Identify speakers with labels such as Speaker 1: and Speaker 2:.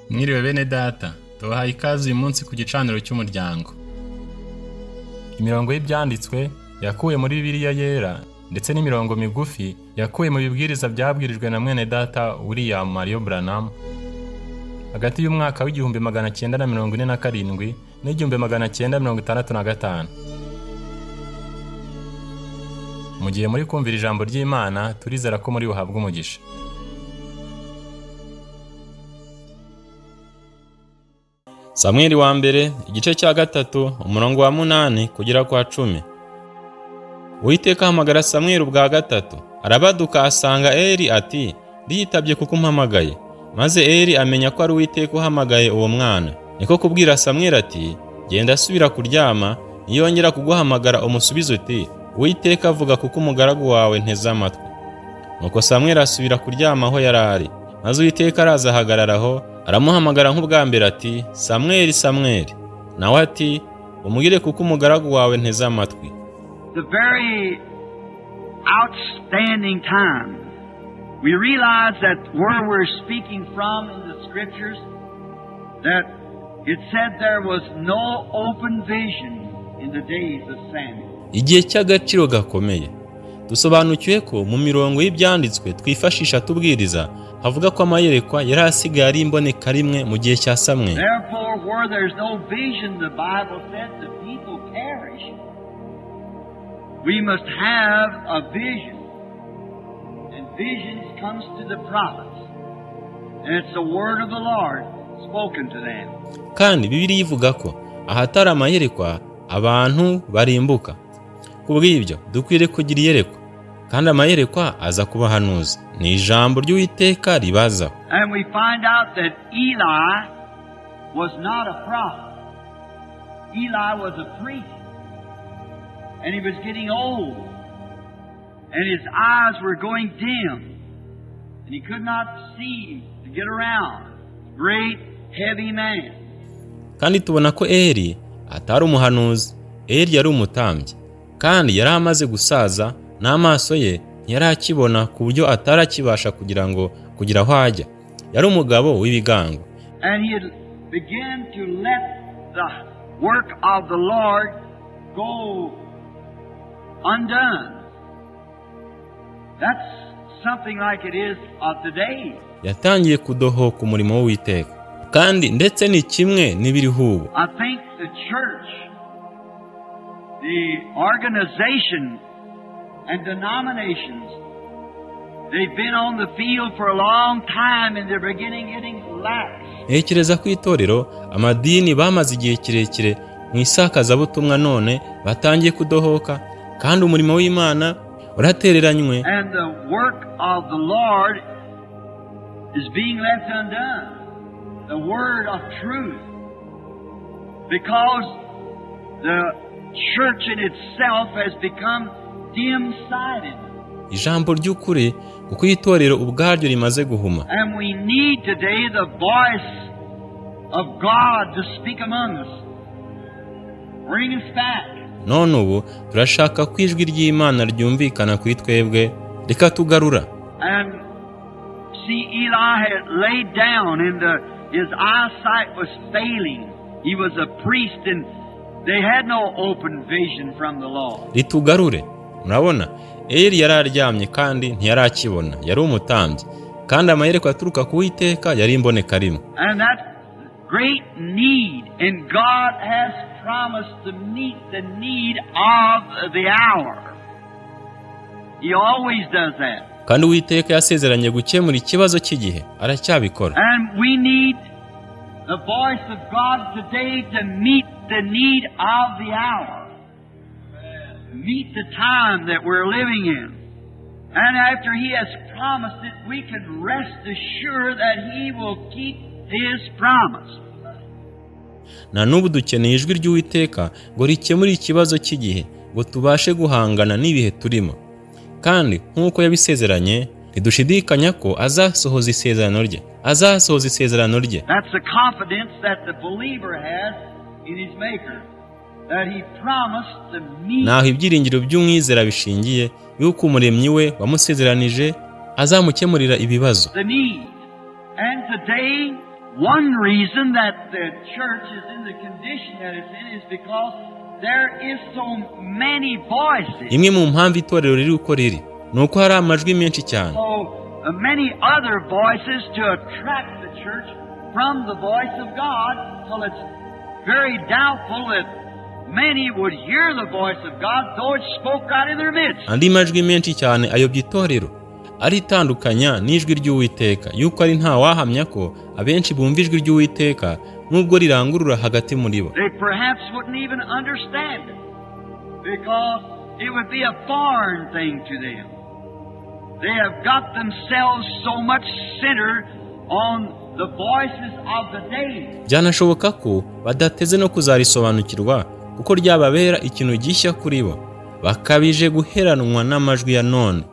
Speaker 1: Mwiriwe bene data, tubahaye ikaze uyu munsi ku gicaniro cy'umuryango. Imirongo y'ibyanditswe yakuwe muri Bibiliya yera ndetse n'imirongo migufi yakuwe mu bibwiriza byabwirijwe na mwene data William Mario Branham hagati y'umwaka w'igihumbi 1947 n'igihumbi 1965. Mu gihe muri kumvira ijambo ry'Imana, turizera ko muri buhabwe umugisha. Samweli wa mbere igice cya 3 umurongo wa 8 kugera kwa 10. Uwiteka ahamagara Samweli ubwa 3, arabaduka asanga Eli ati, "Ndiyitabye kuko umpamagaye." Maze Eli amenya ko ari Uwiteka uhamagaye uwo mwana. Niko kubwira Samweli ati, "Genda asubira kuryama, niyongera kuguhamagara umusubize uti, Uwiteka avuga kuko umugaragu wawe nteze amatwi." Nuko Samweli asubira kuryama aho yarari. Maze Uwiteka araza ahagararaho, aramuhamagara nk'ubwa mbere ati, "Samweli, Samweli." Nawe ati, "Umubwire kuko umugaragu wawe nteze amatwi."
Speaker 2: The very outstanding time. We realize that where we're speaking from in the scriptures, that it said there was no open vision in the days of Samuel.
Speaker 1: Igihe cy'agaciro gakomeye. Dusobanukiwe ko mu mirongo y'ibyanditswe twifashisha tubwiriza havuga ko amayerekwa yari asigaye ari imboneka rimwe mu gihe cya Samweli.
Speaker 2: Therefore, where there's no vision, the Bible said the people perish. We must have a vision. And visions comes to the prophets. And it's the word of the Lord spoken to them.
Speaker 1: Kandi Bibiliya ivuga ko ahatari amayerekwa abantu barimbuka. Kubw'ibyo dukwiriye kugira iyerekwa, kandi amayerekwa aza kubahanuza. Ni ijambo ry'Uwiteka ribazaho.
Speaker 2: And we find out that Eli was not a prophet. Eli was a priest. And he was getting old. And his eyes were going dim. And he could not see to get around. Great, heavy man.
Speaker 1: Kandi tubona ko Eli atari umuhanuzi. Eli yari umutambyi. Kandi yari amaze gusaza, n'amaso ye ntiyari akibona ku buryo atarakibasha kugira aho ajya. Yari umugabo w'ibigango.
Speaker 2: And he had began to let the work of the Lord go undone. That's something like it is of today.
Speaker 1: Yatangiye kudohoka umurimo w'Uwiteka. Kandi ndetse ni kimwe n'ibiriho ubu.
Speaker 2: I think the church, the organization and denominations, they've been on the field for a long time and they're getting lax.
Speaker 1: Ntekereza ko itorero, amadini bamaze igihe kirekire mu isakazabutumwa, none batangiye kudohoka, kandi umurimo w'Imana uratereranywe.
Speaker 2: And the work of the Lord is being left undone. The word of truth. Because the church in itself has become dim-sighted.
Speaker 1: Ijambo ry'ukuri kuko itorero ubwaryo rimaze guhuma.
Speaker 2: And we need today the voice of God to speak among us. Bring us back.
Speaker 1: None ubu turashaka ko ijwi ry'Imana ryumvikana kuri twebwe rikatugarura.
Speaker 2: And see, Eli had laid down and his eyesight was failing. He was a priest and they had no open vision from the Lord.
Speaker 1: Ritugarure. Murabona, Eli yari aryamye kandi ntiyarakibona. Yari umutambyi. Kandi amayerekwa aturuka ku Uwiteka yari imboneka rimwe.
Speaker 2: And that great need, and God has promised to meet the need of the hour. He always does that.
Speaker 1: Kandi Uwiteka yasezeranye gukemura ikibazo cy'igihe. Aracyabikora.
Speaker 2: And we need the voice of God today to meet the need of the hour. Meet the time that we're living in. And after He has promised it, we can rest assured that He will keep His promise.
Speaker 1: Na n'ubu dukeneye ijwi ry'Uwiteka ngo rikemure ikibazo cy'igihe, ngo tubashe guhangana n'ibihe turimo. Kandi nk'uko yabisezeranye, ntidushidikanya ko azasohoza isezerano rye. Azasohoza isezerano rye.
Speaker 2: That's the confidence that the believer has in his Maker. That He promised to meet.
Speaker 1: Naho ibyiringiro by'umwizera bishingiye yuko umuremyi we wamusezeranije azamukemurira ibibazo.
Speaker 2: The need. And today One reason that the church is in the condition that it's in is because there is so many voices.
Speaker 1: Imwe mu mpamvu itorero riri uko riri nuko hari amajwi menshi cyane.
Speaker 2: So many other voices to attract the church from the voice of God, till it's very doubtful that many would hear the voice of God, though it spoke right in their midst.
Speaker 1: Andi majwi menshi cyane ayobya itorero aritandukanya n'ijwi ry'Uwiteka, yuko ari nta wahamya ko abenshi bumva ijwi ry'Uwiteka nubwo rirangurura hagati muri bo.
Speaker 2: They perhaps wouldn't even understand it, because it would be a foreign thing to them. They have got themselves so much centered on the voices of the day.
Speaker 1: Byanashoboka ko badateze no kuzarisobanukirwa kuko ryababera ikintu gishya kuri bo, bakabije guheranwa n'amajwi ya none.